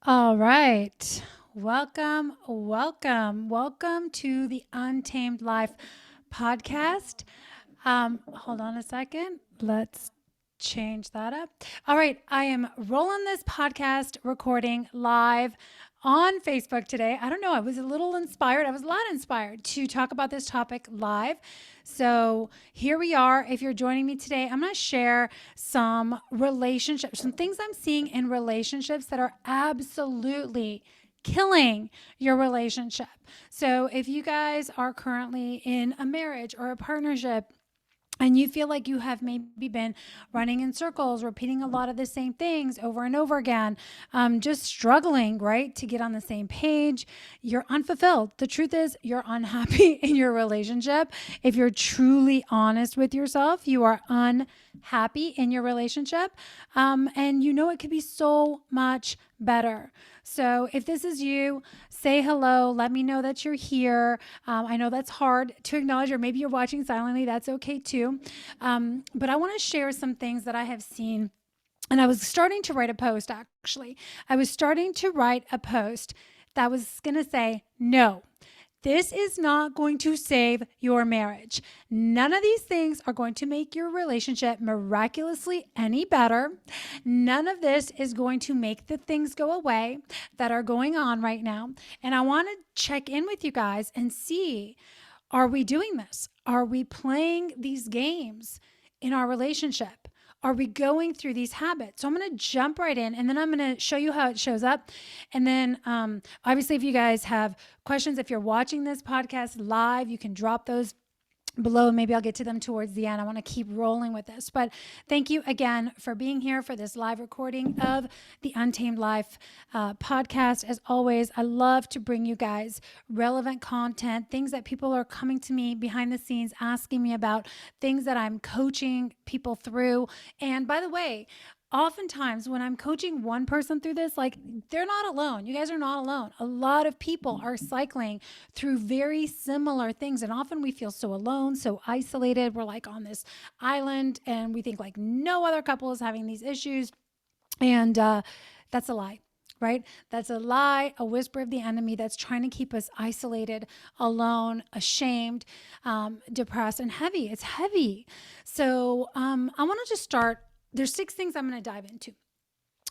All right. Welcome to the Untamed Life podcast. Hold on a second. Let's change that up. All right. I am rolling this podcast recording live on Facebook today. I don't know. I was a little inspired. I was a lot inspired to talk about this topic live. So here we are. If you're joining me today, I'm going to share some relationships, some things I'm seeing in relationships that are absolutely killing your relationship. So if you guys are currently in a marriage or a partnership, and you feel like you have maybe been running in circles, repeating a lot of the same things over and over again, just struggling, right, to get on the same page, you're unfulfilled. The truth is, you're unhappy in your relationship. If you're truly honest with yourself, you are unhappy in your relationship. And you know it could be so much better. So if this is you, say hello. Let me know that you're here. I know that's hard to acknowledge, or maybe you're watching silently. That's okay too. But I want to share some things that I have seen. And I was starting to write a post, actually. I was starting to write a post that was going to say, no, this is not going to save your marriage. None of these things are going to make your relationship miraculously any better. None of this is going to make the things go away that are going on right now. And I want to check in with you guys and see, are we doing this? Are we playing these games in our relationship? Are we going through these habits? So I'm going to jump right in, and then I'm going to show you how it shows up. And then obviously, if you guys have questions, if you're watching this podcast live, you can drop those below. Maybe I'll get to them towards the end. I want to keep rolling with this. But thank you again for being here for this live recording of the Untamed Life podcast. As always, I love to bring you guys relevant content, things that people are coming to me behind the scenes, asking me about, things that I'm coaching people through. And by the way, oftentimes when I'm coaching one person through this, like, they're not alone. You guys are not alone. A lot of people are cycling through very similar things. And often we feel so alone, so isolated. We're like on this island and we think like no other couple is having these issues. And that's a lie. Right? That's a lie, a whisper of the enemy that's trying to keep us isolated, alone, ashamed, depressed, and heavy. It's heavy. So I want to just start. There's 6 things I'm going to dive into.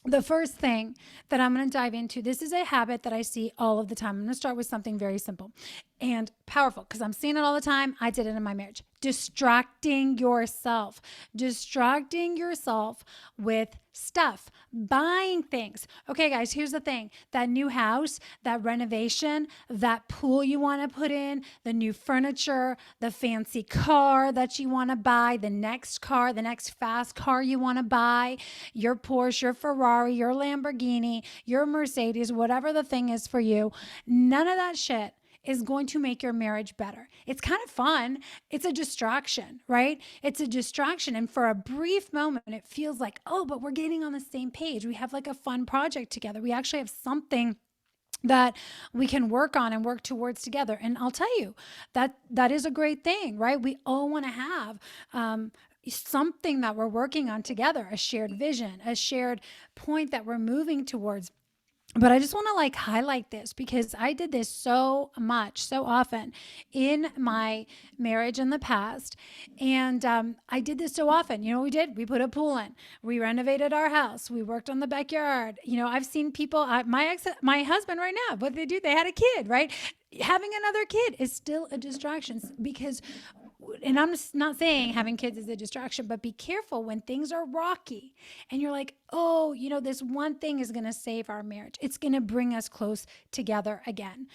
The first thing that I'm going to dive into, this is a habit that I see all of the time. I'm going to start with something very simple and powerful because I'm seeing it all the time. I did it in my marriage. Distracting yourself with stuff, buying things. Okay, guys, here's the thing. That new house, that renovation, that pool you want to put in, the new furniture, the fancy car that you want to buy, the next car, the next fast car you want to buy, your Porsche, your Ferrari, your Lamborghini, your Mercedes, whatever the thing is for you. None of that shit is going to make your marriage better. It's kind of fun. It's a distraction, right? It's a distraction. And for a brief moment, it feels like, oh, but we're getting on the same page. We have like a fun project together. We actually have something that we can work on and work towards together. And I'll tell you that is a great thing, right? We all want to have something that we're working on together, a shared vision, a shared point that we're moving towards. But I just want to like highlight this because I did this so much, so often in my marriage in the past. And I did this so often. You know what we did? We put a pool in. We renovated our house. We worked on the backyard. You know, I've seen people, my husband right now, what they do, they had a kid, right? Having another kid is still a distraction because, and I'm not saying having kids is a distraction, but be careful when things are rocky and you're like, oh, you know, this one thing is going to save our marriage. It's going to bring us close together again.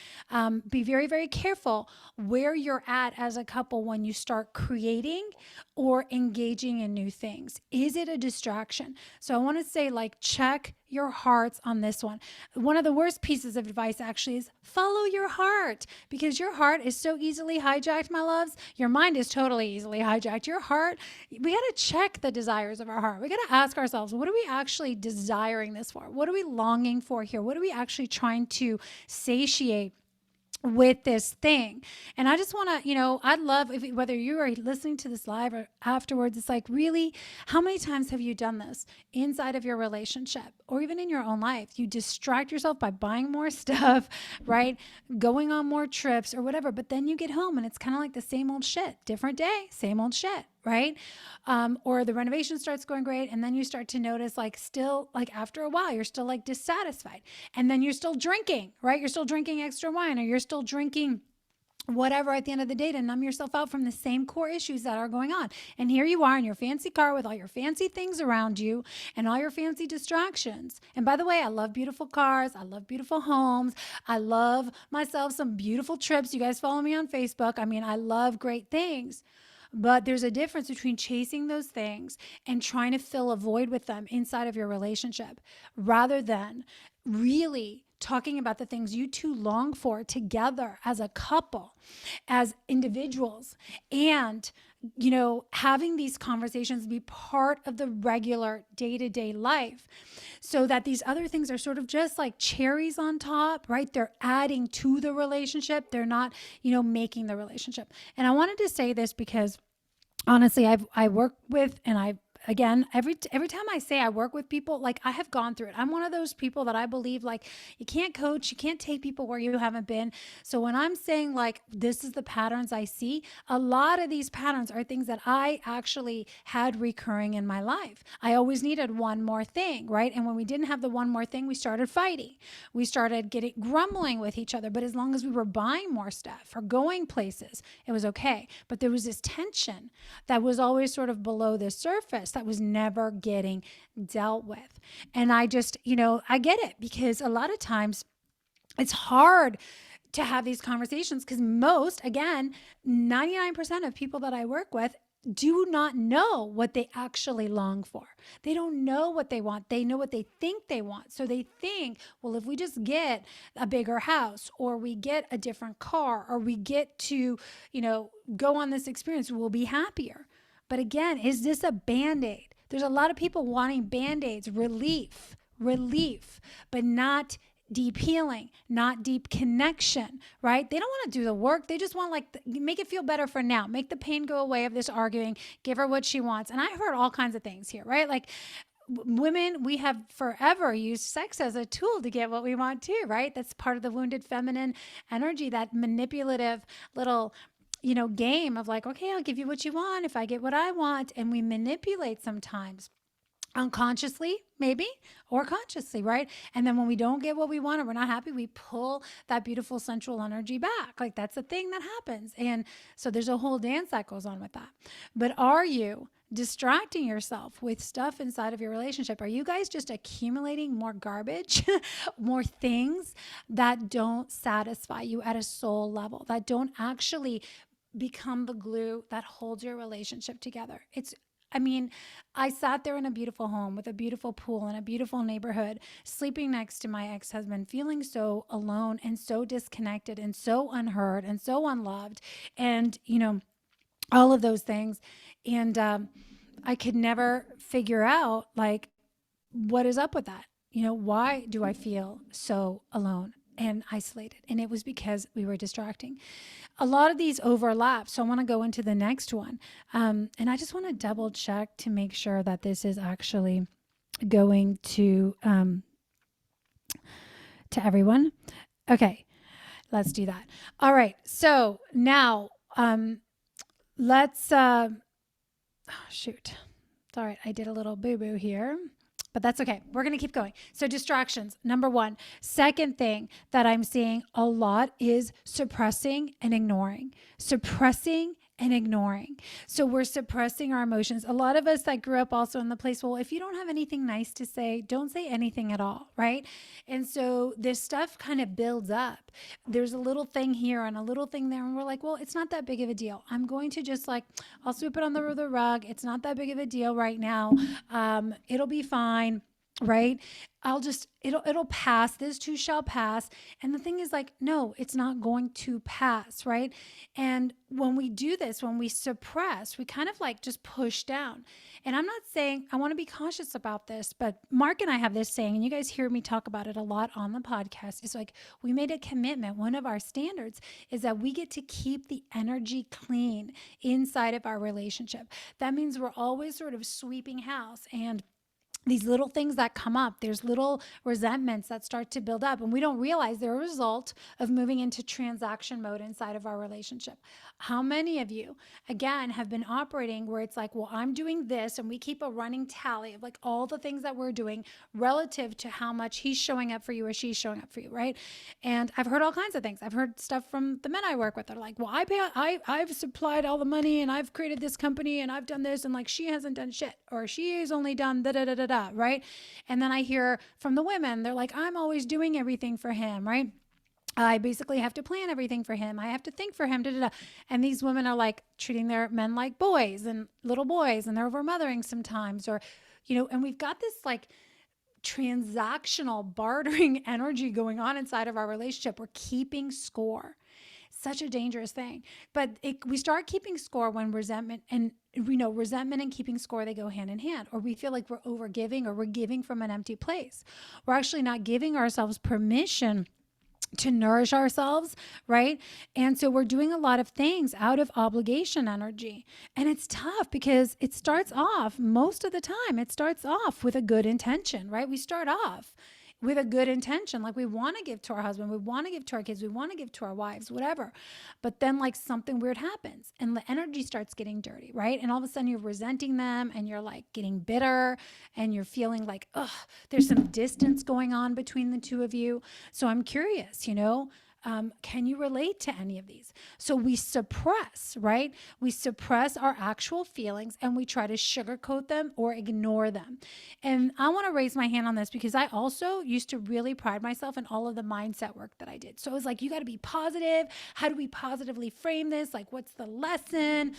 Be very, very careful where you're at as a couple when you start creating or engaging in new things. Is it a distraction? So I want to say, like, check your hearts on this one. One of the worst pieces of advice actually is follow your heart, because your heart is so easily hijacked, my loves. Your mind is totally easily hijacked. Your heart, we got to check the desires of our heart. We got to ask ourselves, what are we actually desiring this for? What are we longing for here? What are we actually trying to satiate with this thing. And I just want to, I'd love if whether you are listening to this live or afterwards, it's like, really, how many times have you done this inside of your relationship or even in your own life? You distract yourself by buying more stuff, right? Going on more trips or whatever. But then you get home and it's kind of like the same old shit, different day, same old shit, right? Or the renovation starts going great. And then you start to notice, like, still, like, after a while, you're still like dissatisfied. And then you're still drinking, right? You're still drinking extra wine, or you're still drinking whatever at the end of the day to numb yourself out from the same core issues that are going on. And here you are in your fancy car with all your fancy things around you and all your fancy distractions. And by the way, I love beautiful cars. I love beautiful homes. I love myself some beautiful trips. You guys follow me on Facebook. I mean, I love great things. But there's a difference between chasing those things and trying to fill a void with them inside of your relationship rather than really talking about the things you two long for together as a couple, as individuals, and having these conversations be part of the regular day-to-day life so that these other things are sort of just like cherries on top, right? They're adding to the relationship. They're not, making the relationship. And I wanted to say this because honestly, I work with, and again, every time I say I work with people, like, I have gone through it. I'm one of those people that I believe, like, you can't coach, you can't take people where you haven't been. So when I'm saying, like, this is the patterns I see, a lot of these patterns are things that I actually had recurring in my life. I always needed one more thing, right? And when we didn't have the one more thing, we started fighting. We started grumbling with each other. But as long as we were buying more stuff or going places, it was okay. But there was this tension that was always sort of below the surface that was never getting dealt with. And I just, I get it, because a lot of times it's hard to have these conversations because again, 99% of people that I work with do not know what they actually long for. They don't know what they want. They know what they think they want. So they think, well, if we just get a bigger house, or we get a different car, or we get to, go on this experience, we'll be happier. But again, is this a Band-Aid? There's a lot of people wanting Band-Aids, relief, but not deep healing, not deep connection, right? They don't want to do the work. They just want, like, make it feel better for now. Make the pain go away of this arguing. Give her what she wants. And I heard all kinds of things here, right? Like, women, we have forever used sex as a tool to get what we want too, right? That's part of the wounded feminine energy, that manipulative little game of, like, okay, I'll give you what you want if I get what I want. And we manipulate sometimes unconsciously, maybe, or consciously, right? And then when we don't get what we want or we're not happy, we pull that beautiful sensual energy back. Like, that's a thing that happens. And so there's a whole dance that goes on with that. But are you distracting yourself with stuff inside of your relationship? Are you guys just accumulating more garbage, more things that don't satisfy you at a soul level, that don't actually become the glue that holds your relationship together? I sat there in a beautiful home with a beautiful pool in a beautiful neighborhood, sleeping next to my ex-husband, feeling so alone and so disconnected and so unheard and so unloved, and, all of those things. And I could never figure out, like, what is up with that? Why do I feel so alone and isolated? And it was because we were distracting. A lot of these overlap. So I want to go into the next one. And I just want to double check to make sure that this is actually going to everyone. Okay, let's do that. All right. So now let's, shoot. All right. I did a little boo-boo here. But that's okay. We're going to keep going. So distractions, number one. Second thing that I'm seeing a lot is suppressing and ignoring. Suppressing and ignoring. So we're suppressing our emotions. A lot of us that grew up also in the place, well, if you don't have anything nice to say, don't say anything at all, right? And so this stuff kind of builds up. There's a little thing here and a little thing there, and we're like, well, it's not that big of a deal. I'm going to just, like, I'll sweep it on the rug. It's not that big of a deal right now. It'll be fine. right? It'll pass. This too shall pass. And the thing is like, no, it's not going to pass, right? And when we do this, when we suppress, we kind of like just push down. And I'm not saying, I want to be cautious about this, but Mark and I have this saying, and you guys hear me talk about it a lot on the podcast. It's like, we made a commitment. One of our standards is that we get to keep the energy clean inside of our relationship. That means we're always sort of sweeping house, and these little things that come up, there's little resentments that start to build up, and we don't realize they're a result of moving into transaction mode inside of our relationship. How many of you, again, have been operating where it's like, well, I'm doing this, and we keep a running tally of like all the things that we're doing relative to how much he's showing up for you or she's showing up for you, right? And I've heard all kinds of things. I've heard stuff from the men I work with. They're like, well, I've supplied all the money, and I've created this company, and I've done this, and like she hasn't done shit, or she has only done da da da da da, right? And then I hear from the women, they're like, I'm always doing everything for him, right? I basically have to plan everything for him. I have to think for him. Da, da, da. And these women are like treating their men like boys and little boys, and they're over mothering sometimes, or, and we've got this like transactional bartering energy going on inside of our relationship. We're keeping score. Such a dangerous thing. But we start keeping score when resentment and resentment and keeping score, they go hand in hand. Or we feel like we're over giving, or we're giving from an empty place. We're actually not giving ourselves permission to nourish ourselves, right? And so we're doing a lot of things out of obligation energy. And it's tough because it starts off, most of the time, it starts off with a good intention, right? We start off with a good intention. Like, we want to give to our husband, we want to give to our kids, we want to give to our wives, whatever. But then like something weird happens and the energy starts getting dirty, right? And all of a sudden you're resenting them, and you're like getting bitter, and you're feeling like, there's some distance going on between the two of you. So I'm curious, can you relate to any of these? So we suppress, right? We suppress our actual feelings, and we try to sugarcoat them or ignore them. And I want to raise my hand on this because I also used to really pride myself in all of the mindset work that I did. So it was like, you got to be positive. How do we positively frame this? Like, what's the lesson?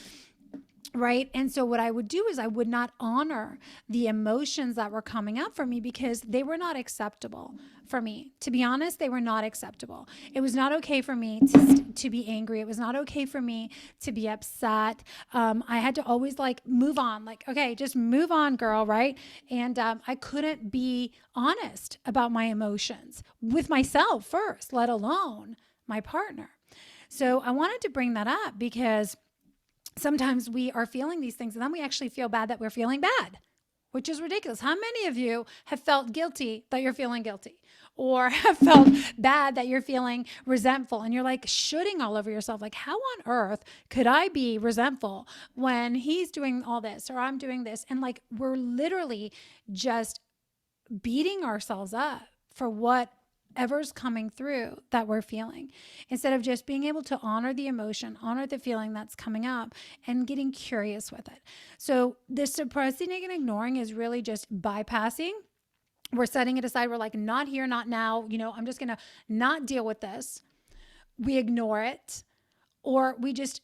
Right. And so what I would do is I would not honor the emotions that were coming up for me because they were not acceptable for me. To be honest, they were not acceptable. It was not okay for me to be angry. It was not okay for me to be upset. I had to always like move on, like, okay, just move on, girl. Right. And I couldn't be honest about my emotions with myself first, let alone my partner. So I wanted to bring that up because sometimes we are feeling these things, and then we actually feel bad that we're feeling bad, which is ridiculous. How many of you have felt guilty that you're feeling guilty, or have felt bad that you're feeling resentful, and you're like shooting all over yourself? Like, how on earth could I be resentful when he's doing all this, or I'm doing this? And like, we're literally just beating ourselves up for whatever's coming through that we're feeling, instead of just being able to honor the emotion, honor the feeling that's coming up, and getting curious with it. So this suppressing and ignoring is really just bypassing. We're setting it aside. We're like, not here, not now. I'm just going to not deal with this. We ignore it, or we just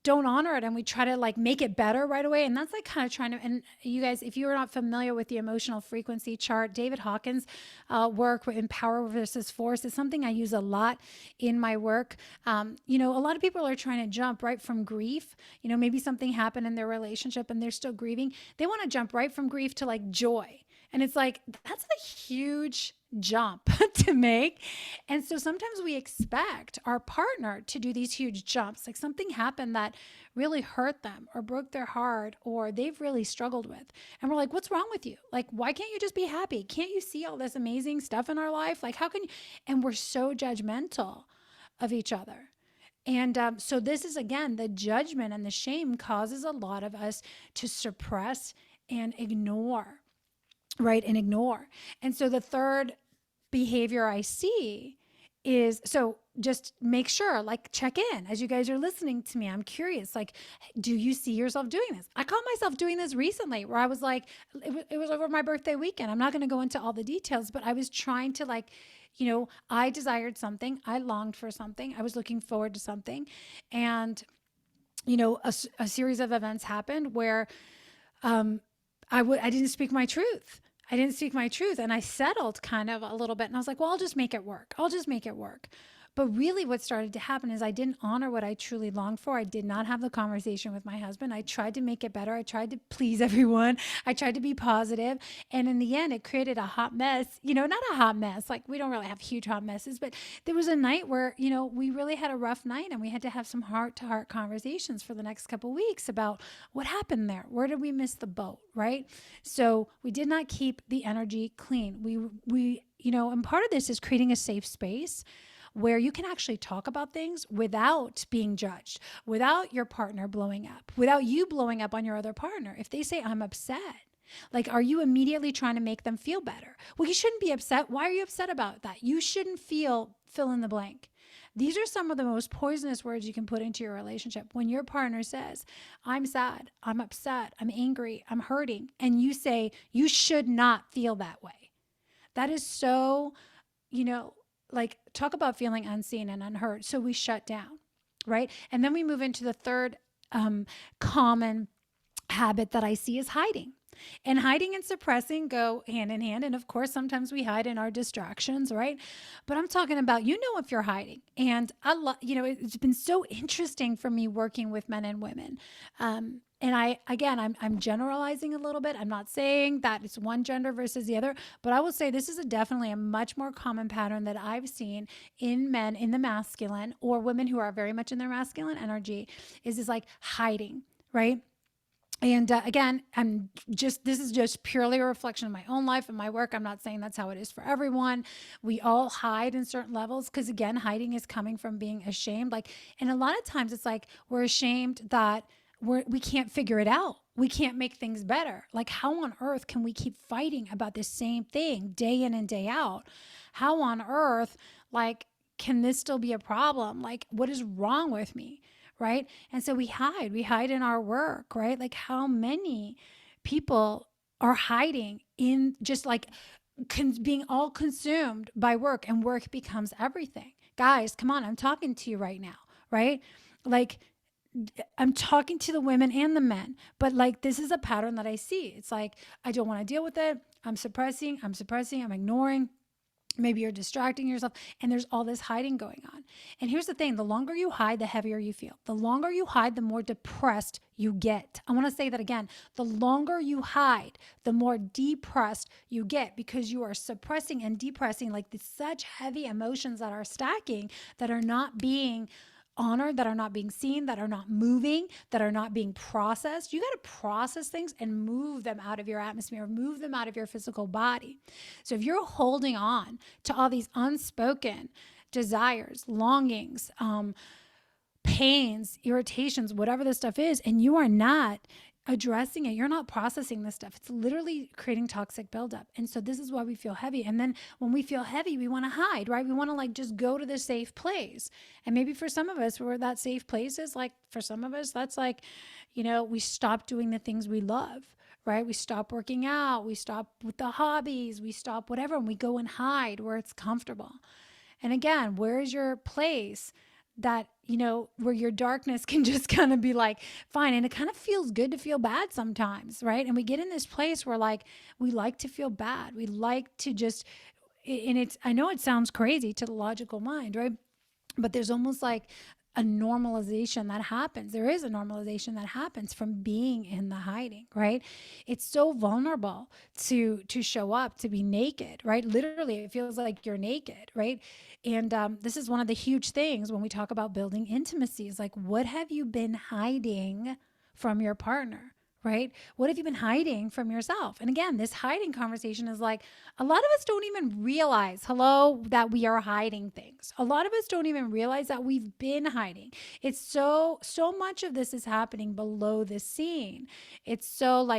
don't honor it, and we try to like make it better right away. And that's like kind of trying to, and you guys, if you are not familiar with the emotional frequency chart, David Hawkins' work in Power versus Force is something I use a lot in my work. A lot of people are trying to jump right from grief. Maybe something happened in their relationship and they're still grieving. They want to jump right from grief to like joy. And it's like, that's a huge jump to make. And so sometimes we expect our partner to do these huge jumps, like something happened that really hurt them or broke their heart or they've really struggled with. And we're like, what's wrong with you? Like, why can't you just be happy? Can't you see all this amazing stuff in our life? Like, how can you? And we're so judgmental of each other. And so this is, again, the judgment and the shame causes a lot of us to suppress and ignore. Right. And ignore. And so the third behavior I see is, so just make sure, like, check in as you guys are listening to me. I'm curious, like, do you see yourself doing this? I caught myself doing this recently where I was like, it was over my birthday weekend. I'm not going to go into all the details, but I was trying to like, I desired something. I longed for something. I was looking forward to something. And, a series of events happened where, I didn't speak my truth. I didn't speak my truth, and I settled kind of a little bit. And I was like, well, I'll just make it work. I'll just make it work. But really what started to happen is I didn't honor what I truly longed for. I did not have the conversation with my husband. I tried to make it better. I tried to please everyone. I tried to be positive. And in the end, it created a hot mess. Not a hot mess. Like, we don't really have huge hot messes, but there was a night where, we really had a rough night, and we had to have some heart to heart conversations for the next couple of weeks about what happened there. Where did we miss the boat? Right. So we did not keep the energy clean. And part of this is creating a safe space where you can actually talk about things without being judged, without your partner blowing up, without you blowing up on your other partner. If they say, I'm upset, like, are you immediately trying to make them feel better? Well, you shouldn't be upset. Why are you upset about that? You shouldn't fill in the blank. These are some of the most poisonous words you can put into your relationship. When your partner says, I'm sad, I'm upset, I'm angry, I'm hurting, and you say, you should not feel that way. That is so, like, talk about feeling unseen and unheard. So we shut down, right? And then we move into the third common habit that I see is hiding. And hiding and suppressing go hand in hand. And of course, sometimes we hide in our distractions, right? But I'm talking about, if you're hiding. And it's been so interesting for me working with men and women. And I'm generalizing a little bit. I'm not saying that it's one gender versus the other, but I will say this is definitely a much more common pattern that I've seen in men in the masculine, or women who are very much in their masculine energy, is like hiding, right? And again, this is just purely a reflection of my own life and my work. I'm not saying that's how it is for everyone. We all hide in certain levels, because again, hiding is coming from being ashamed. And a lot of times it's like we're ashamed that we can't figure it out. We can't make things better. Like, how on earth can we keep fighting about the same thing day in and day out? How on earth, can this still be a problem? Like, what is wrong with me? Right? And so we hide in our work, right? Like, how many people are hiding in just being all consumed by work, and work becomes everything. Guys, come on, I'm talking to you right now, right? Like, I'm talking to the women and the men, but this is a pattern that I see. It's like, I don't want to deal with it. I'm suppressing, I'm ignoring. Maybe you're distracting yourself, and there's all this hiding going on. And here's the thing, the longer you hide, the heavier you feel. The longer you hide, the more depressed you get. I want to say that again. The longer you hide, the more depressed you get, because you are suppressing and depressing such heavy emotions that are stacking, that are not being honored, that are not being seen, that are not moving, that are not being processed. You got to process things and move them out of your atmosphere, move them out of your physical body. So if you're holding on to all these unspoken desires, longings, pains, irritations, whatever this stuff is, and you are not addressing it, you're not processing this stuff, it's literally creating toxic buildup. And so this is why we feel heavy. And then when we feel heavy, we want to hide, right? We want to just go to the safe place. And maybe for some of us, where that safe place is, for some of us, that's we stop doing the things we love, right? We stop working out, we stop with the hobbies, we stop whatever, and we go and hide where it's comfortable. And again, where is your place that, where your darkness can just kind of be fine. And it kind of feels good to feel bad sometimes, right? And we get in this place where we like to feel bad. We like to just, and I know it sounds crazy to the logical mind, right? But there's almost a normalization that happens. There is a normalization that happens from being in the hiding, right? It's so vulnerable to show up, to be naked, right? Literally, it feels like you're naked, right? And this is one of the huge things when we talk about building intimacy, is what have you been hiding from your partner? Right? What have you been hiding from yourself? And again, this hiding conversation is a lot of us don't even realize, that we are hiding things. A lot of us don't even realize that we've been hiding. It's so much of this is happening below the scene. It's so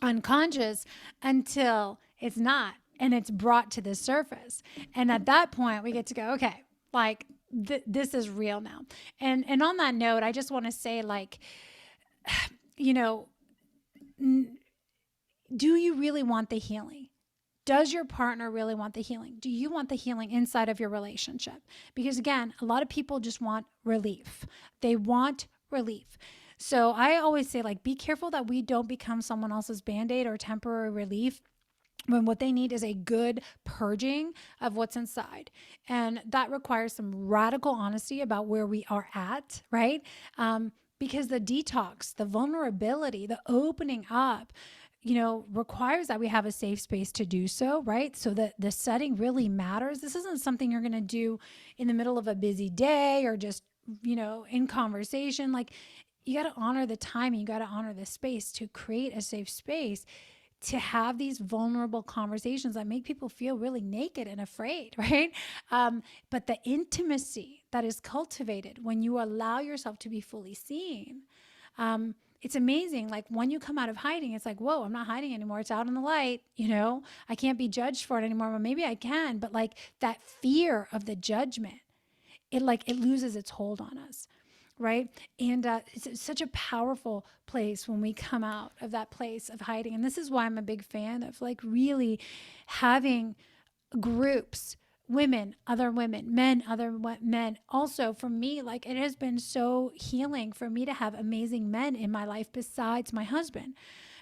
unconscious until it's not, and it's brought to the surface. And at that point, we get to go, okay, this is real now. And on that note, I just want to say, do you really want the healing? Does your partner really want the healing? Do you want the healing inside of your relationship? Because again, a lot of people just want relief. They want relief. So I always say, be careful that we don't become someone else's Band-Aid or temporary relief when what they need is a good purging of what's inside. And that requires some radical honesty about where we are at, right? Because the detox, the vulnerability, the opening up, requires that we have a safe space to do so, right? So that the setting really matters. This isn't something you're going to do in the middle of a busy day or just, in conversation. Like, you got to honor the timing, you got to honor the space to create a safe space to have these vulnerable conversations that make people feel really naked and afraid, right? But the intimacy that is cultivated when you allow yourself to be fully seen, it's amazing. Like, when you come out of hiding, it's like, whoa, I'm not hiding anymore. It's out in the light, I can't be judged for it anymore. Well, maybe I can, but like that fear of the judgment, it loses its hold on us. Right. And it's such a powerful place when we come out of that place of hiding. And this is why I'm a big fan of like really having groups, women, other women, men, other men. Also, for me, like, it has been so healing for me to have amazing men in my life besides my husband,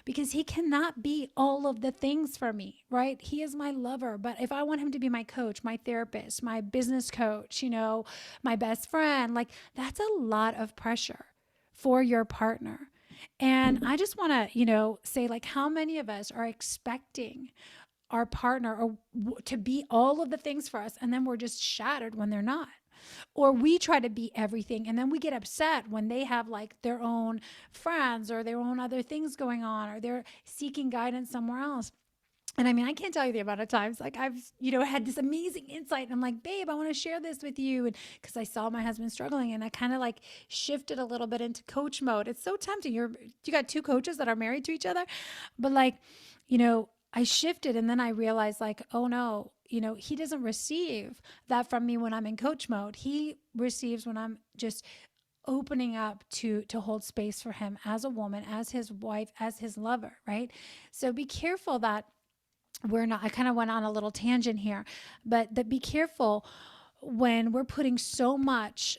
because he cannot be all of the things for me, right? He is my lover. But if I want him to be my coach, my therapist, my business coach, my best friend, like, that's a lot of pressure for your partner. And I just want to, say, like, how many of us are expecting our partner or to be all of the things for us, and then we're just shattered when they're not? Or we try to be everything, and then we get upset when they have like their own friends or their own other things going on, or they're seeking guidance somewhere else. And I mean, I can't tell you the amount of times like I've, had this amazing insight, and I'm like, babe, I want to share this with you. And because I saw my husband struggling, and I kind of like shifted a little bit into coach mode. It's so tempting. You got two coaches that are married to each other, but like, I shifted, and then I realized like, oh no, he doesn't receive that from me when I'm in coach mode. He receives when I'm just opening up to hold space for him as a woman, as his wife, as his lover, right? So be careful that we're not, I kind of went on a little tangent here, but that be careful when we're putting so much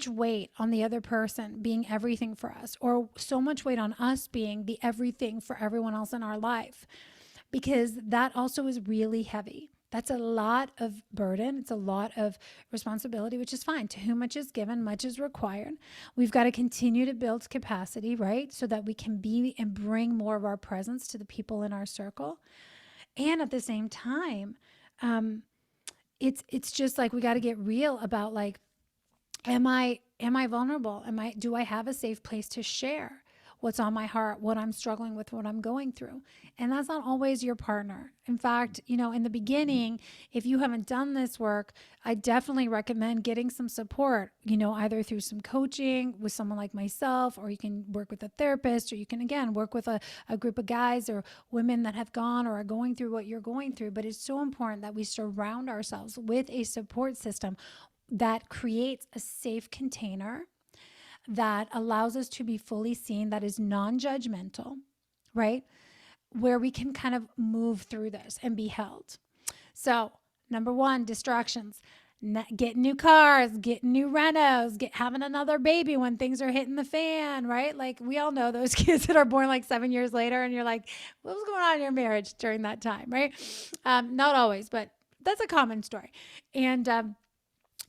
weight on the other person being everything for us, or so much weight on us being the everything for everyone else in our life, because that also is really heavy. That's a lot of burden. It's a lot of responsibility, which is fine. To whom much is given, much is required. We've got to continue to build capacity, right? So that we can be and bring more of our presence to the people in our circle. And at the same time, it's just like, we got to get real about like, am I vulnerable? Do I have a safe place to share what's on my heart, what I'm struggling with, what I'm going through? And that's not always your partner. In fact, in the beginning, if you haven't done this work, I definitely recommend getting some support, either through some coaching with someone like myself, or you can work with a therapist, or you can, again, work with a group of guys or women that have gone or are going through what you're going through. But it's so important that we surround ourselves with a support system that creates a safe container that allows us to be fully seen, that is non-judgmental, right? Where we can kind of move through this and be held. So, number one, distractions. Getting new cars, getting new renos, having another baby when things are hitting the fan, right? Like, we all know those kids that are born like 7 years later, and you're like, what was going on in your marriage during that time, right? Not always, but that's a common story. And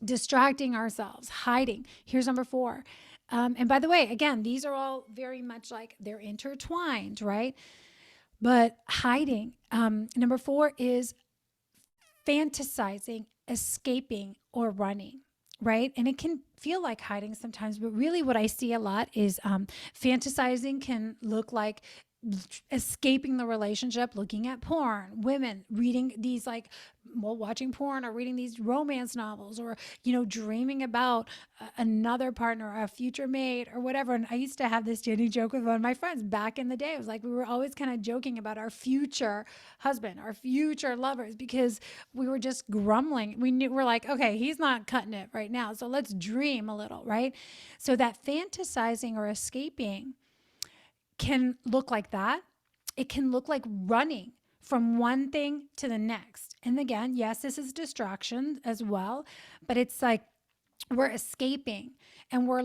distracting ourselves, hiding. Here's number 4. And by the way, again, these are all very much like they're intertwined, right? But hiding. Number 4 is fantasizing, escaping, or running, right? And it can feel like hiding sometimes, but really what I see a lot is fantasizing can look like escaping the relationship, looking at porn, women reading these watching porn or reading these romance novels, or, dreaming about another partner or a future mate or whatever. And I used to have this Jenny joke with one of my friends back in the day. It was like, we were always kind of joking about our future husband, our future lovers, because we were just grumbling. We're like, okay, he's not cutting it right now, so let's dream a little, right? So that fantasizing or escaping can look like that. It can look like running from one thing to the next. And again, yes, this is distraction as well, but it's like we're escaping and we're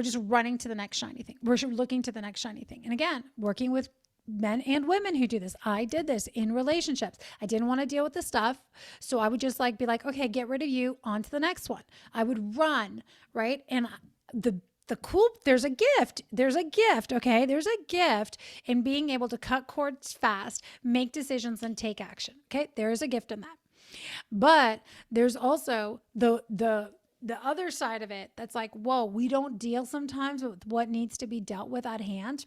just running to the next shiny thing. We're looking to the next shiny thing. And again, working with men and women who do this. I did this in relationships. I didn't want to deal with the stuff. So I would just like be like, okay, get rid of you, on to the next one. I would run, right? And there's a gift. Okay. There's a gift in being able to cut cords fast, make decisions, and take action. Okay. There is a gift in that. But there's also the other side of it that's like, whoa, we don't deal sometimes with what needs to be dealt with at hand.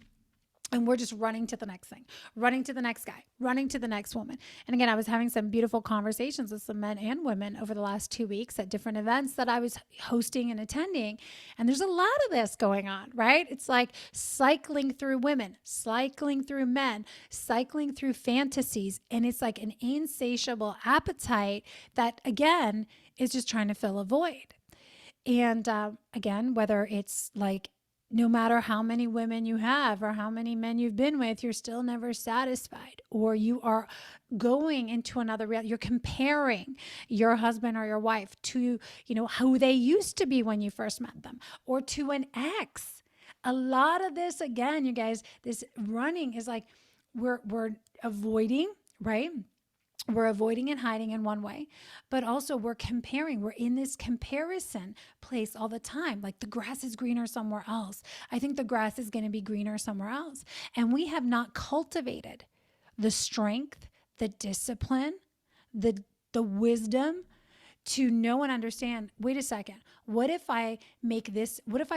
And we're just running to the next thing, running to the next guy, running to the next woman. And again, I was having some beautiful conversations with some men and women over the last 2 weeks at different events that I was hosting and attending. And there's a lot of this going on, right? It's like cycling through women, cycling through men, cycling through fantasies. And it's like an insatiable appetite that, again, is just trying to fill a void. And again, whether it's like, no matter how many women you have or how many men you've been with, you're still never satisfied, or you are going into another reality. You're comparing your husband or your wife to, who they used to be when you first met them, or to an ex. A lot of this, again, you guys, this running is like we're avoiding, right? We're avoiding and hiding in one way, but also we're comparing. We're in this comparison place all the time. Like the grass is greener somewhere else. I think the grass is going to be greener somewhere else. And we have not cultivated the strength, the discipline, the wisdom to know and understand, wait a second, what if I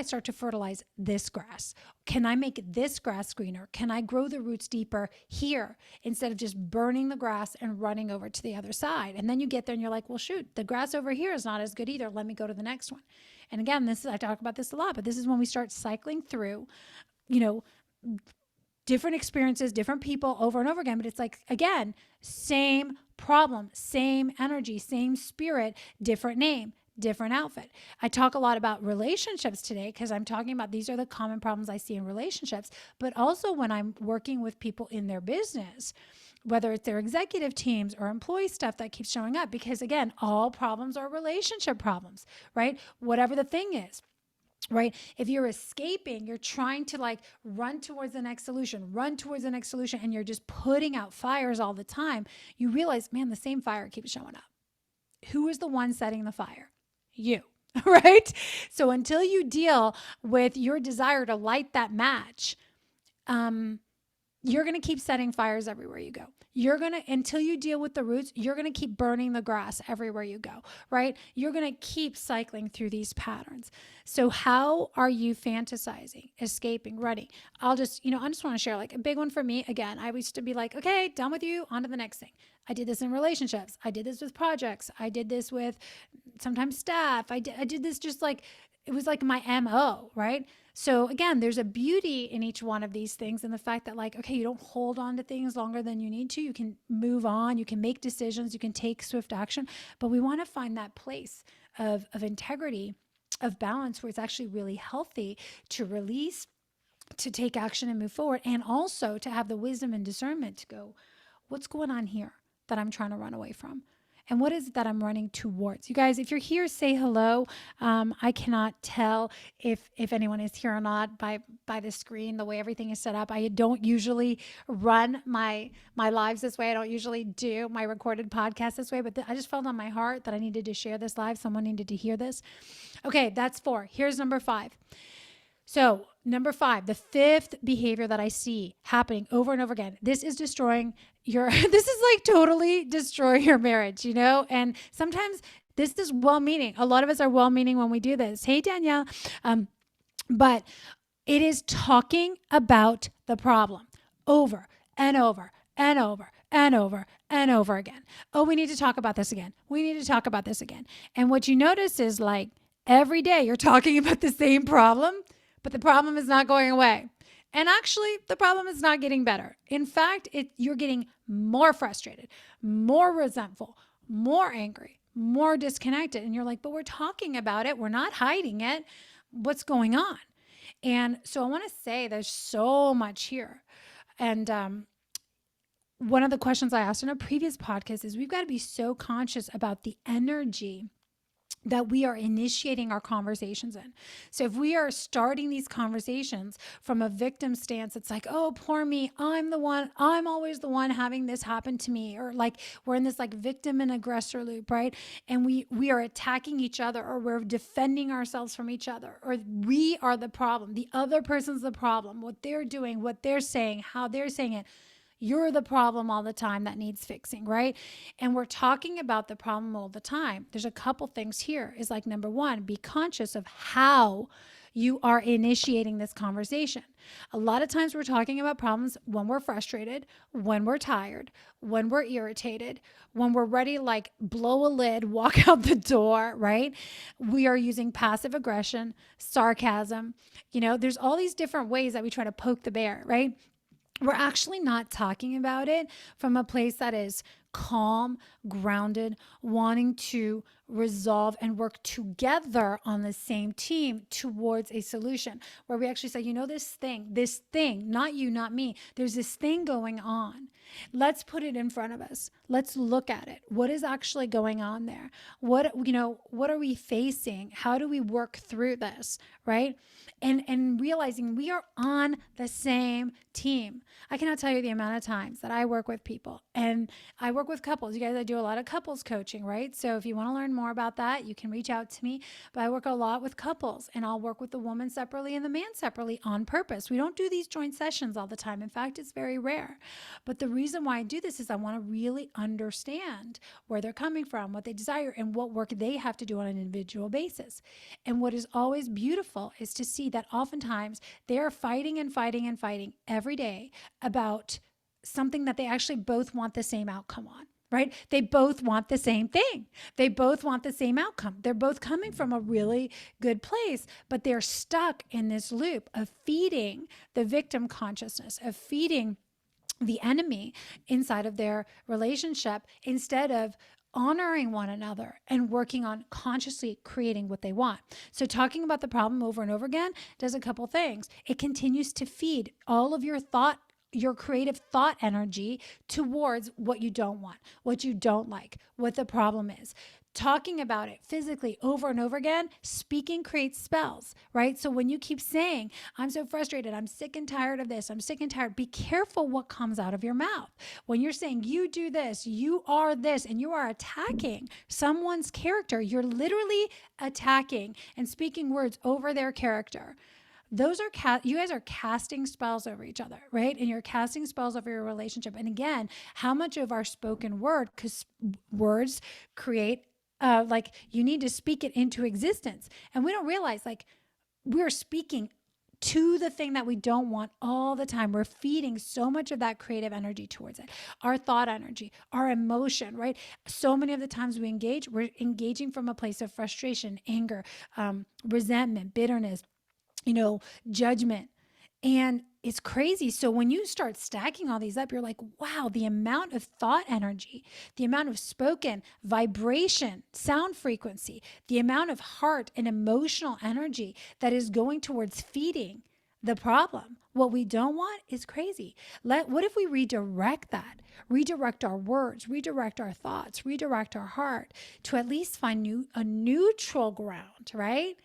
start to fertilize this grass? Can I make this grass greener? Can I grow the roots deeper here instead of just burning the grass and running over to the other side? And then you get there and you're like, well, shoot, the grass over here is not as good either. Let me go to the next one. And again, I talk about this a lot, but this is when we start cycling through, different experiences, different people over and over again. But it's like, again, same problem, same energy, same spirit, different name, different outfit. I talk a lot about relationships today because I'm talking about these are the common problems I see in relationships, but also when I'm working with people in their business, whether it's their executive teams or employee stuff that keeps showing up, because again, all problems are relationship problems, right? Whatever the thing is. Right? If you're escaping, you're trying to like run towards the next solution, and you're just putting out fires all the time, you realize, man, the same fire keeps showing up. Who is the one setting the fire? You, right? So until you deal with your desire to light that match, you're going to keep setting fires everywhere you go. Until you deal with the roots, you're going to keep burning the grass everywhere you go, right? You're going to keep cycling through these patterns. So how are you fantasizing, escaping, running? I just want to share like a big one for me. Again, I used to be like, okay, done with you, on to the next thing. I did this in relationships. I did this with projects. I did this with sometimes staff. I did this just like, it was like my MO, right? So again, there's a beauty in each one of these things, and the fact that like, okay, you don't hold on to things longer than you need to. You can move on, you can make decisions, you can take swift action, but we want to find that place of integrity, of balance, where it's actually really healthy to release, to take action and move forward, and also to have the wisdom and discernment to go, what's going on here that I'm trying to run away from? And what is it that I'm running towards? You guys, if you're here, say hello. I cannot tell if anyone is here or not by the screen, the way everything is set up. I don't usually run my lives this way. I don't usually do my recorded podcast this way, but I just felt on my heart that I needed to share this live. Someone needed to hear this. Okay, that's 4. Here's number 5. So number 5, the 5th behavior that I see happening over and over again. This is destroying this is like totally destroy your marriage, and sometimes this is well-meaning. A lot of us are well-meaning when we do this. Hey, Danielle. But it is talking about the problem over and over and over and over and over again. Oh, we need to talk about this again. We need to talk about this again. And what you notice is like every day you're talking about the same problem, but the problem is not going away. And actually, the problem is not getting better. In fact, you're getting more frustrated, more resentful, more angry, more disconnected. And you're like, but we're talking about it. We're not hiding it. What's going on? And so I want to say there's so much here. And one of the questions I asked in a previous podcast is we've got to be so conscious about the energy that we are initiating our conversations in. So if we are starting these conversations from a victim stance, it's like, oh, poor me, I'm always the one having this happen to me. Or like we're in this like victim and aggressor loop, right? And we are attacking each other, or we're defending ourselves from each other, or we are the problem. The other person's the problem. What they're doing, what they're saying, how they're saying it. You're the problem all the time that needs fixing, right? And we're talking about the problem all the time. There's a couple things here. Is like, number one, be conscious of how you are initiating this conversation. A lot of times we're talking about problems when we're frustrated, when we're tired, when we're irritated, when we're ready to like blow a lid, walk out the door, right? We are using passive aggression, sarcasm. There's all these different ways that we try to poke the bear, right? We're actually not talking about it from a place that is calm, grounded, wanting to resolve and work together on the same team towards a solution, where we actually say, this thing, not you, not me, there's this thing going on. Let's put it in front of us. Let's look at it. What is actually going on there? What are we facing? How do we work through this, right? And realizing we are on the same team. I cannot tell you the amount of times that I work with people, and I work with couples. You guys, I do a lot of couples coaching, right? So if you want to learn more about that, you can reach out to me. But I work a lot with couples, and I'll work with the woman separately and the man separately on purpose. We don't do these joint sessions all the time. In fact, it's very rare. But the reason why I do this is I want to really understand where they're coming from, what they desire, and what work they have to do on an individual basis. And what is always beautiful is to see that oftentimes they are fighting and fighting and fighting every day about something that they actually both want the same outcome on, right? They both want the same thing. They both want the same outcome. They're both coming from a really good place, but they're stuck in this loop of feeding the victim consciousness, of feeding the enemy inside of their relationship, instead of honoring one another and working on consciously creating what they want. So talking about the problem over and over again does a couple things. It continues to feed all of your creative thought energy towards what you don't want, what you don't like, what the problem is. Talking about it physically over and over again, speaking creates spells, right? So when you keep saying, I'm so frustrated, I'm sick and tired of this, I'm sick and tired, be careful what comes out of your mouth. When you're saying you do this, you are this, and you are attacking someone's character, you're literally attacking and speaking words over their character. Those are you guys are casting spells over each other, right? And you're casting spells over your relationship. And again, how much of our spoken word, because words create, like you need to speak it into existence. And we don't realize like we're speaking to the thing that we don't want all the time. We're feeding so much of that creative energy towards it. Our thought energy, our emotion, right? So many of the times we're engaging from a place of frustration, anger, resentment, bitterness, judgment. And it's crazy. So when you start stacking all these up, you're like, wow, the amount of thought energy, the amount of spoken vibration, sound frequency, the amount of heart and emotional energy that is going towards feeding the problem. What we don't want is crazy. What if we redirect that? Redirect our words, redirect our thoughts, redirect our heart to at least find a neutral ground, right?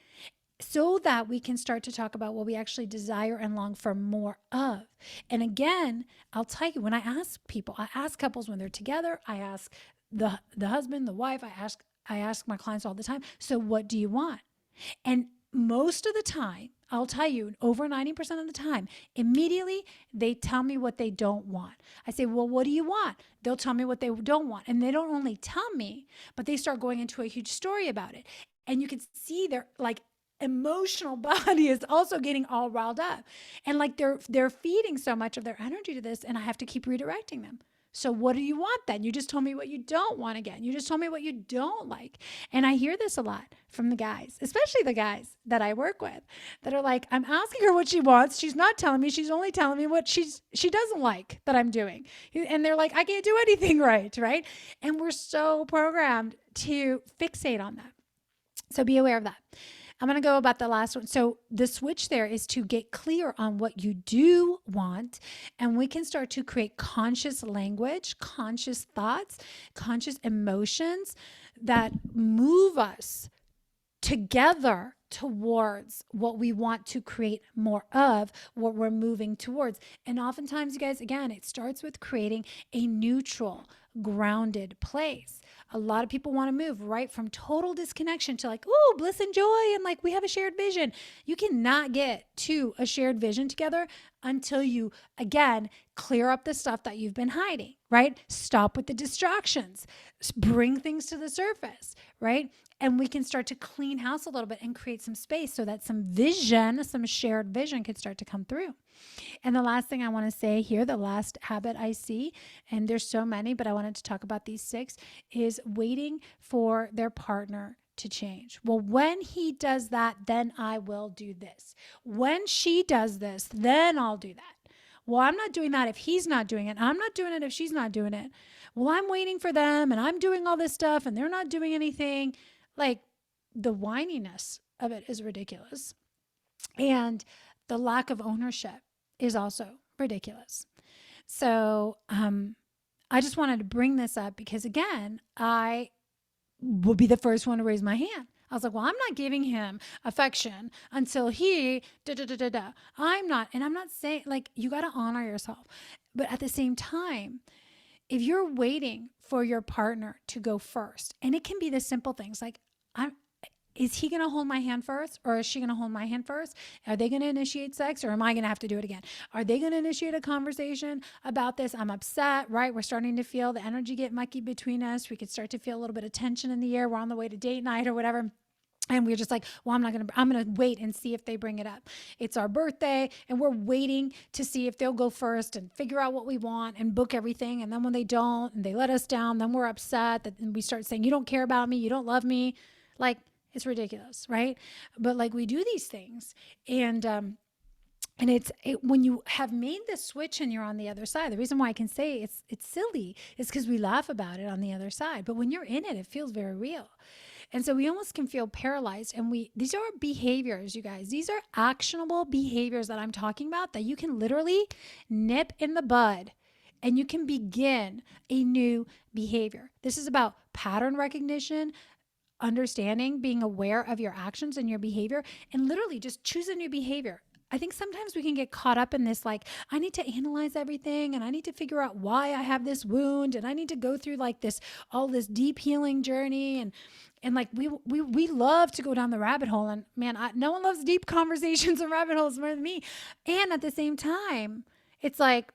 So that we can start to talk about what we actually desire and long for more of. And again, I'll tell you, when I ask people, I ask couples when they're together, I ask the husband, the wife, I ask my clients all the time, so what do you want? And most of the time, I'll tell you, over 90% of the time, immediately they tell me what they don't want. I say, well, what do you want? They'll tell me what they don't want. And they don't only tell me, but they start going into a huge story about it. And you can see they're like, emotional body is also getting all riled up, and like they're feeding so much of their energy to this, and I have to keep redirecting them. So what do you want then? You just told me what you don't want again. You just told me what you don't like. And I hear this a lot from the guys, especially the guys that I work with, that are like, I'm asking her what she wants. She's not telling me. She's only telling me what she doesn't like that I'm doing. And they're like, I can't do anything right? And we're so programmed to fixate on that. So be aware of that. I'm going to go about the last one. So the switch there is to get clear on what you do want, and we can start to create conscious language, conscious thoughts, conscious emotions that move us together towards what we want to create more of, what we're moving towards. And oftentimes, you guys, again, it starts with creating a neutral, grounded place. A lot of people want to move right from total disconnection to like, ooh, bliss and joy. And like, we have a shared vision. You cannot get to a shared vision together until you, again, clear up the stuff that you've been hiding, right? Stop with the distractions, bring things to the surface, right? And we can start to clean house a little bit and create some space so that some vision, some shared vision could start to come through. And the last thing I want to say here, the last habit I see, and there's so many, but I wanted to talk about these 6, is waiting for their partner to change. Well, when he does that, then I will do this. When she does this, then I'll do that. Well, I'm not doing that if he's not doing it. I'm not doing it if she's not doing it. Well, I'm waiting for them and I'm doing all this stuff and they're not doing anything. Like, the whininess of it is ridiculous. And the lack of ownership is also ridiculous. So I just wanted to bring this up because, again, I would be the first one to raise my hand. I was like, well, I'm not giving him affection until he da-da-da-da-da. I'm not saying, like, you got to honor yourself. But at the same time, if you're waiting for your partner to go first, and it can be the simple things like, is he going to hold my hand first, or is she going to hold my hand first? Are they going to initiate sex, or am I going to have to do it again? Are they going to initiate a conversation about this? I'm upset, right? We're starting to feel the energy get mucky between us. We could start to feel a little bit of tension in the air. We're on the way to date night or whatever. And we're just like, well, I'm going to wait and see if they bring it up. It's our birthday and we're waiting to see if they'll go first and figure out what we want and book everything. And then when they don't and they let us down, then we're upset that we start saying, you don't care about me. You don't love me. Like, it's ridiculous, right? But like, we do these things and it's when you have made the switch and you're on the other side. The reason why I can say it's silly is because we laugh about it on the other side. But when you're in it, it feels very real. And so we almost can feel paralyzed. And these are behaviors, you guys. These are actionable behaviors that I'm talking about that you can literally nip in the bud and you can begin a new behavior. This is about pattern recognition, understanding, being aware of your actions and your behavior, and literally just choose a new behavior. I think sometimes we can get caught up in this, like, I need to analyze everything and I need to figure out why I have this wound and I need to go through like all this deep healing journey. And like, we love to go down the rabbit hole, and man, no one loves deep conversations and rabbit holes more than me. And at the same time, it's like,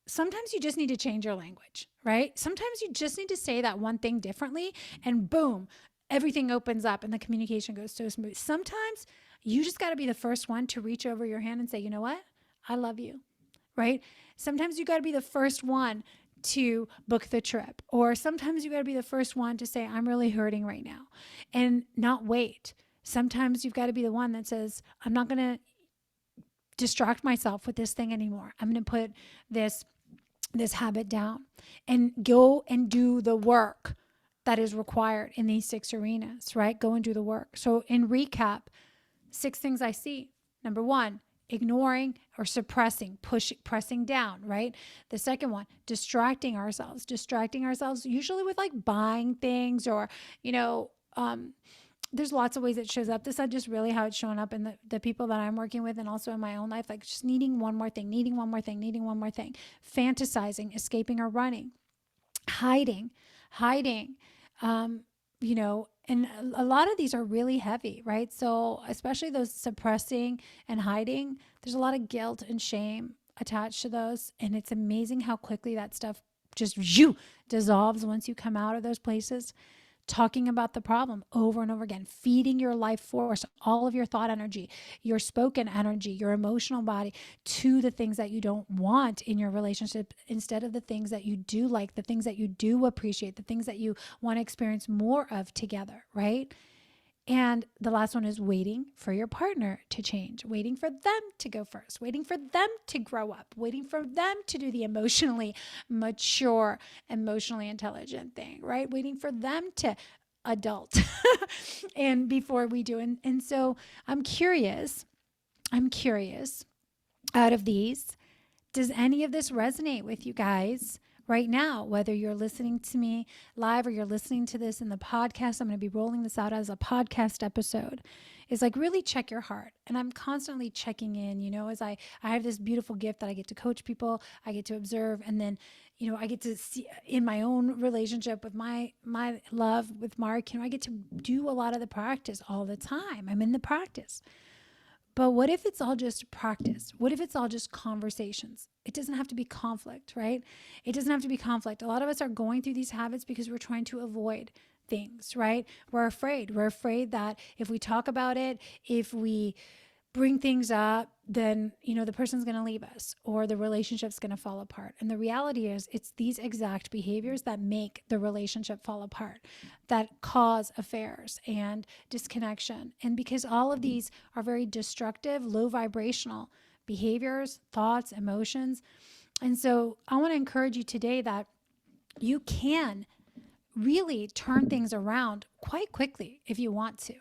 sometimes you just need to change your language, right? Sometimes you just need to say that one thing differently and boom, everything opens up and the communication goes so smooth. Sometimes you just got to be the first one to reach over your hand and say, you know what? I love you, right? Sometimes you got to be the first one to book the trip, or sometimes you got to be the first one to say, I'm really hurting right now, and not wait. Sometimes you've got to be the one that says, I'm not going to distract myself with this thing anymore. I'm going to put this habit down and go and do the work that is required in these 6 arenas, right? Go and do the work. So in recap, 6 things I see. Number 1, ignoring or suppressing, pressing down, right? The second one, distracting ourselves usually with like buying things or, there's lots of ways it shows up. This is just really how it's showing up in the people that I'm working with and also in my own life, like just needing one more thing, fantasizing, escaping or running, hiding, and a lot of these are really heavy, right? So especially those suppressing and hiding, there's a lot of guilt and shame attached to those. And it's amazing how quickly that stuff just dissolves once you come out of those places. Talking about the problem over and over again, feeding your life force, all of your thought energy, your spoken energy, your emotional body to the things that you don't want in your relationship instead of the things that you do like, the things that you do appreciate, the things that you want to experience more of together, right? And the last one is waiting for your partner to change, waiting for them to go first, waiting for them to grow up, waiting for them to do the emotionally mature, emotionally intelligent thing, right? Waiting for them to adult and before we do. And so I'm curious out of these, does any of this resonate with you guys? right now, whether you're listening to me live or you're listening to this in the podcast. I'm going to be rolling this out as a podcast episode. Is like really check your heart. And I'm constantly checking in, as I have this beautiful gift that I get to coach people, I get to observe, and then, I get to see in my own relationship with my love with Mark, I get to do a lot of the practice all the time. I'm in the practice. But what if it's all just practice? What if it's all just conversations? It doesn't have to be conflict, right? It doesn't have to be conflict. A lot of us are going through these habits because we're trying to avoid things, right? We're afraid. We're afraid that if we talk about it, if we bring things up, then, the person's going to leave us or the relationship's going to fall apart. And the reality is it's these exact behaviors that make the relationship fall apart, that cause affairs and disconnection. And because all of these are very destructive, low vibrational behaviors, thoughts, emotions. And so I want to encourage you today that you can really turn things around quite quickly if you want to.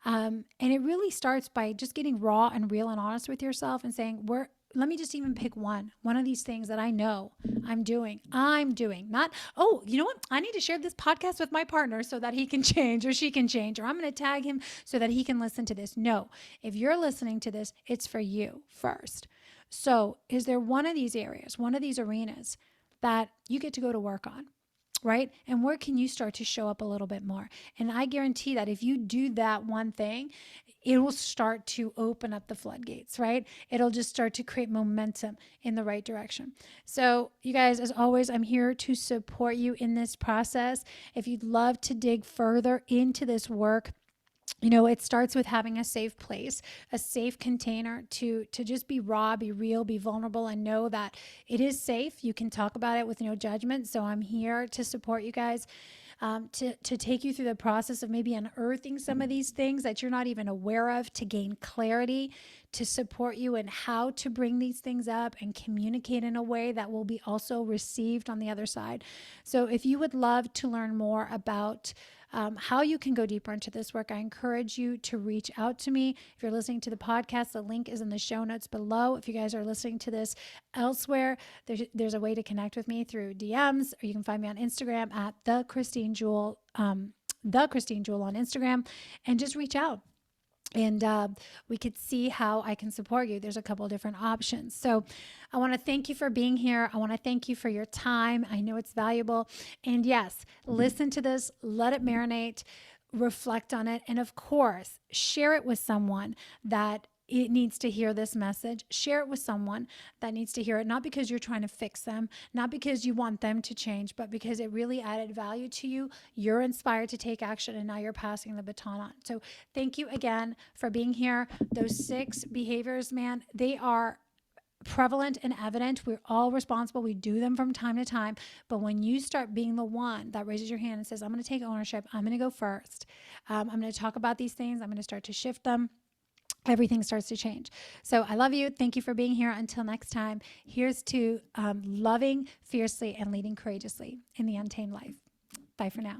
And it really starts by just getting raw and real and honest with yourself and saying, let me just even pick one of these things that I know I'm doing, not, oh, you know what? I need to share this podcast with my partner so that he can change or she can change, or I'm going to tag him so that he can listen to this. No, if you're listening to this, it's for you first. So is there one of these areas, one of these arenas that you get to go to work on? Right? And where can you start to show up a little bit more? And I guarantee that if you do that one thing, it will start to open up the floodgates, right? It'll just start to create momentum in the right direction. So you guys, as always, I'm here to support you in this process. If you'd love to dig further into this work, it starts with having a safe place, a safe container to just be raw, be real, be vulnerable, and know that it is safe. You can talk about it with no judgment. So I'm here to support you guys, to take you through the process of maybe unearthing some of these things that you're not even aware of, to gain clarity, to support you in how to bring these things up and communicate in a way that will be also received on the other side. So if you would love to learn more about how you can go deeper into this work, I encourage you to reach out to me. If you're listening to the podcast, the link is in the show notes below. If you guys are listening to this elsewhere, there's a way to connect with me through DMs, or you can find me on Instagram at the Christine Jewel on Instagram, and just reach out. And we could see how I can support you. There's a couple of different options. So I want to thank you for being here. I want to thank you for your time. I know it's valuable. And yes, listen to this, let it marinate, reflect on it. And of course, share it with someone that it needs to hear this message. Share it with someone that needs to hear it, not because you're trying to fix them, not because you want them to change, but because it really added value to you. You're inspired to take action, and now you're passing the baton on. So thank you again for being here. Those 6 behaviors, man, they are prevalent and evident. We're all responsible. We do them from time to time. But when you start being the one that raises your hand and says, I'm going to take ownership, I'm going to go first, I'm going to talk about these things, I'm going to start to shift them, everything starts to change. So I love you. Thank you for being here. Until next time, here's to loving fiercely and leading courageously in the untamed life. Bye for now.